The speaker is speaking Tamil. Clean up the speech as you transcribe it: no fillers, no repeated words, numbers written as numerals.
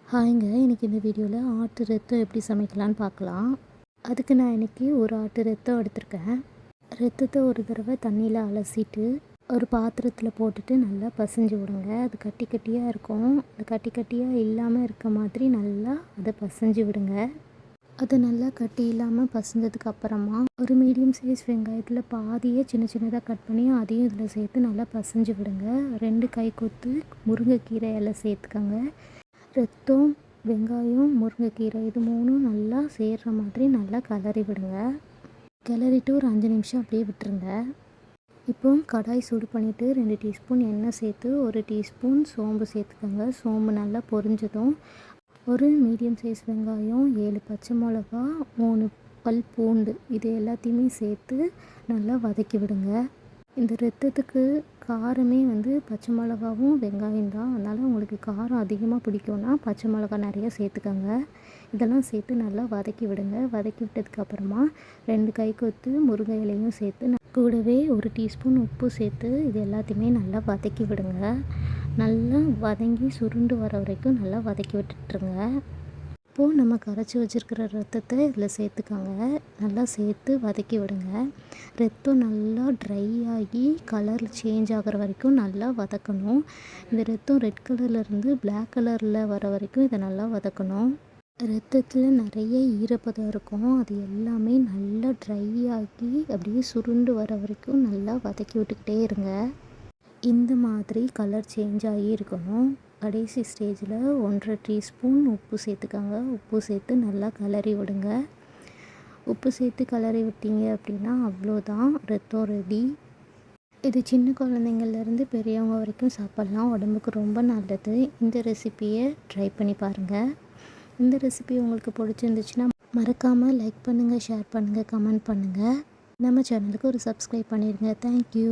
ஹாய்ங்க. இன்றைக்கி இந்த வீடியோவில் ஆட்டு ரத்தம் எப்படி சமைக்கலான்னு பார்க்கலாம். அதுக்கு நான் இன்றைக்கி ஒரு ஆட்டு ரத்தம் எடுத்திருக்கேன். ரத்தத்தை ஒரு தடவை தண்ணியில் அலசிட்டு ஒரு பாத்திரத்தில் போட்டுட்டு நல்லா பசைஞ்சு விடுங்க. அது கட்டி கட்டியாக இருக்கும். அது கட்டி கட்டியாக இல்லாமல் இருக்க மாதிரி நல்லா அதை பசைஞ்சு விடுங்க. அது நல்லா கட்டி இல்லாமல் பசஞ்சதுக்கு அப்புறமா ஒரு மீடியம் சைஸ் வெங்காயத்தில் பாதியே சின்ன சின்னதாக கட் பண்ணி அதையும் இதில் சேர்த்து நல்லா பசைஞ்சு விடுங்க. 2 கைக்கொத்து முருங்கைக்கீரை எல்லாம் சேர்த்துக்கோங்க. ரத்தம், வெங்காயம், முருங்கைக்கீரை இது 3ம் நல்லா சேர்கிற மாதிரி நல்லா கிளறி விடுங்க. கிளறிட்டு ஒரு 5 நிமிஷம் அப்படியே விட்டுருங்க. இப்போ கடாய் சூடு பண்ணிவிட்டு 2 டீஸ்பூன் எண்ணெய் சேர்த்து 1 டீஸ்பூன் சோம்பு சேர்த்துக்கோங்க. சோம்பு நல்லா பொரிஞ்சதும் ஒரு மீடியம் சைஸ் வெங்காயம், 7 பச்சை மிளகா, 3 பல் பூண்டு இது எல்லாத்தையுமே சேர்த்து நல்லா வதக்கி விடுங்க. இந்த ரத்தத்துக்கு காரமே பச்சை மிளகாவும் வெங்காயம் தான். அதனால் உங்களுக்கு காரம் அதிகமாக பிடிக்கும்னா பச்சை மிளகா நிறையா சேர்த்துக்கோங்க. இதெல்லாம் சேர்த்து நல்லா வதக்கி விடுங்க. வதக்கி விட்டதுக்கப்புறமா 2 கைக்கொத்து முருங்கை இலையும் சேர்த்து கூடவே 1 டீஸ்பூன் உப்பு சேர்த்து இது எல்லாத்தையுமே நல்லா வதக்கி விடுங்க. நல்லா வதங்கி சுருண்டு வர வரைக்கும் நல்லா வதக்கி விட்டுட்டுருங்க. இப்போது நம்ம கரைச்சி வச்சுருக்கிற ரத்தத்தை இதில் சேர்த்துக்கோங்க. நல்லா சேர்த்து வதக்கி விடுங்க. ரத்தம் நல்லா ட்ரை ஆகி கலர் சேஞ்ச் ஆகிற வரைக்கும் நல்லா வதக்கணும். இந்த ரத்தம் ரெட் கலர்லேருந்து பிளாக் கலரில் வர வரைக்கும் இதை நல்லா வதக்கணும். ரத்தத்தில் நிறைய ஈரப்பதம் இருக்கும். அது எல்லாமே நல்லா ட்ரை ஆகி அப்படியே சுருண்டு வர வரைக்கும் நல்லா வதக்கி விட்டுக்கிட்டே இருங்க. இந்த மாதிரி கலர் சேஞ்ச் ஆகி இருக்கணும். கடைசி ஸ்டேஜில் 1.5 டீஸ்பூன் உப்பு சேர்த்துக்கோங்க. உப்பு சேர்த்து நல்லா கிளறி விடுங்க. உப்பு சேர்த்து கிளறி விட்டீங்க அப்படின்னா அவ்வளோதான், ரத்தம் ரெடி. இது சின்ன குழந்தைங்கள்லேருந்து பெரியவங்க வரைக்கும் சாப்பிட்லாம். உடம்புக்கு ரொம்ப நல்லது. இந்த ரெசிப்பியை ட்ரை பண்ணி பாருங்கள். இந்த ரெசிபி உங்களுக்கு பிடிச்சிருந்துச்சுன்னா மறக்காமல் லைக் பண்ணுங்கள், ஷேர் பண்ணுங்கள், கமெண்ட் பண்ணுங்கள். நம்ம சேனலுக்கு ஒரு சப்ஸ்கிரைப் பண்ணிடுங்க. தேங்க்யூ.